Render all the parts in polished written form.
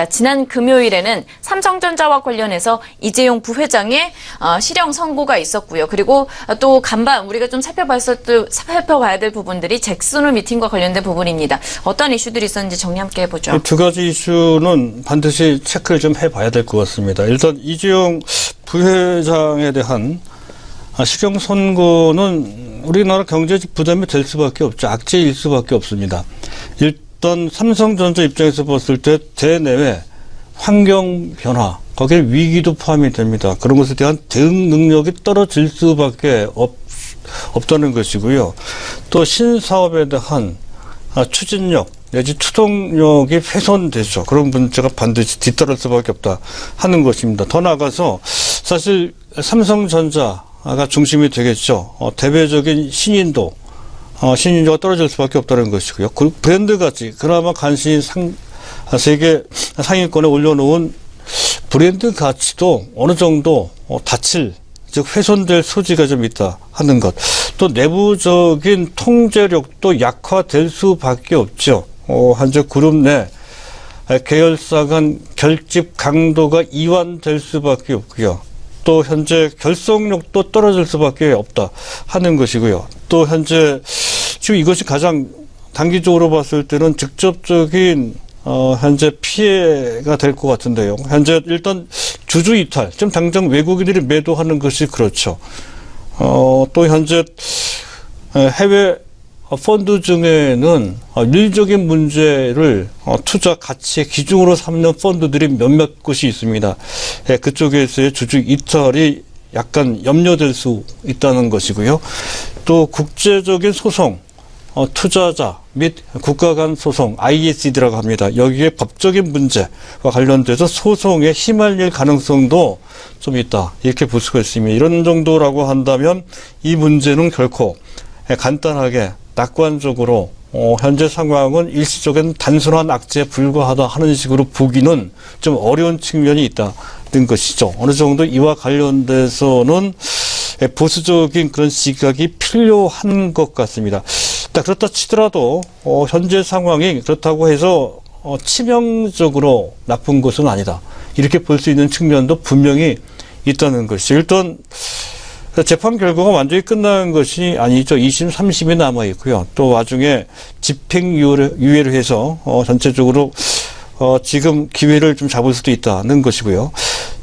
지난 금요일에는 삼성전자와 관련해서 이재용 부회장의 실형 선고가 있었고요. 그리고 또 간밤 우리가 좀 살펴봐야 될 부분들이 잭슨홀 미팅과 관련된 부분입니다. 어떤 이슈들이 있었는지 정리 함께 해보죠. 두 가지 이슈는 반드시 체크를 좀 해봐야 될 것 같습니다. 일단 이재용 부회장에 대한 실형 선고는 우리나라 경제적 부담이 될 수밖에 없죠. 악재일 수밖에 없습니다. 일단 삼성전자 입장에서 봤을 때 대내외 환경 변화, 거기에 위기도 포함이 됩니다. 그런 것에 대한 대응 능력이 떨어질 수밖에 없다는 것이고요. 또 신사업에 대한 추진력 내지 추동력이 훼손되죠. 그런 문제가 반드시 뒤따를 수밖에 없다 하는 것입니다. 더 나아가서 사실 삼성전자가 중심이 되겠죠. 대외적인 신인도가 떨어질 수밖에 없다는 것이고요. 그 브랜드가치, 그나마 간신히 세계 상위권에 올려놓은 브랜드 가치도 어느 정도 즉 훼손될 소지가 좀 있다 하는 것. 또 내부적인 통제력도 약화될 수밖에 없죠. 현재 그룹 내 계열사 간 결집 강도가 이완될 수밖에 없고요. 또 현재 결속력도 떨어질 수밖에 없다 하는 것이고요. 또 현재 지금 이것이 가장 단기적으로 봤을 때는 직접적인 현재 피해가 될 것 같은데요. 현재 일단 주주 이탈, 지금 당장 외국인들이 매도하는 것이 그렇죠. 또 현재 해외 펀드 중에는 윤리적인 문제를 투자 가치의 기준으로 삼는 펀드들이 몇몇 곳이 있습니다. 그쪽에서의 주주 이탈이 약간 염려될 수 있다는 것이고요. 또 국제적인 소송, 투자자 및 국가 간 소송, ISD라고 합니다. 여기에 법적인 문제와 관련돼서 소송에 휘말릴 가능성도 좀 있다. 이렇게 볼 수가 있습니다. 이런 정도라고 한다면 이 문제는 결코 간단하게 낙관적으로 현재 상황은 일시적인 단순한 악재에 불과하다 하는 식으로 보기는 좀 어려운 측면이 있다는 것이죠. 어느 정도 이와 관련돼서는 보수적인 그런 시각이 필요한 것 같습니다. 그렇다 치더라도 현재 상황이 그렇다고 해서 치명적으로 나쁜 것은 아니다. 이렇게 볼 수 있는 측면도 분명히 있다는 것이. 일단 재판 결과가 완전히 끝난 것이 아니죠. 2심, 3심이 남아 있고요. 또 와중에 집행유예를 해서 전체적으로 지금 기회를 좀 잡을 수도 있다는 것이고요.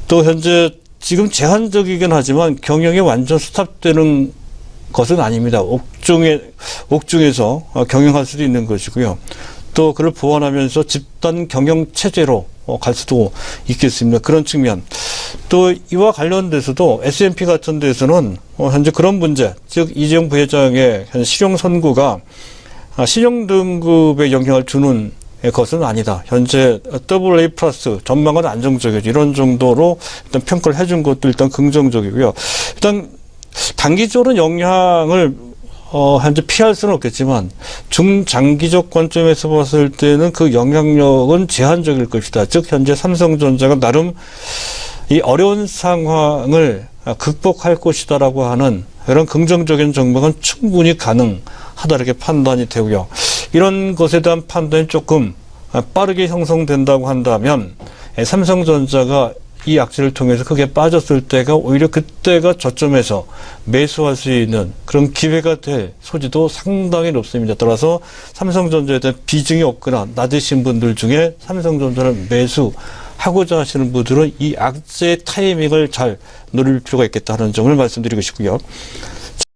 또 현재 지금 제한적이긴 하지만 경영이 완전 스탑되는 것은 아닙니다. 옥중에서 경영할 수도 있는 것이고요. 또 그를 보완하면서 집단 경영 체제로 갈 수도 있겠습니다. 그런 측면. 또 이와 관련돼서도 S&P 같은 데서는 현재 그런 문제, 즉 이재용 부회장의 실형 선고가 신용 등급에 영향을 주는 것은 아니다. 현재 AA 플러스 전망은 안정적이죠. 이런 정도로 일단 평가를 해준 것도 일단 긍정적이고요. 일단 단기적으로 영향을 현재 피할 수는 없겠지만 중장기적 관점에서 봤을 때는 그 영향력은 제한적일 것이다. 즉 현재 삼성전자가 나름 이 어려운 상황을 극복할 것이다라고 하는 이런 긍정적인 전망은 충분히 가능하다 이렇게 판단이 되고요. 이런 것에 대한 판단이 조금 빠르게 형성된다고 한다면 삼성전자가 이 악재를 통해서 크게 빠졌을 때가 오히려 그때가 저점에서 매수할 수 있는 그런 기회가 될 소지도 상당히 높습니다. 따라서 삼성전자에 대한 비중이 없거나 낮으신 분들 중에 삼성전자를 매수하고자 하시는 분들은 이 악재의 타이밍을 잘 노릴 필요가 있겠다는 점을 말씀드리고 싶고요.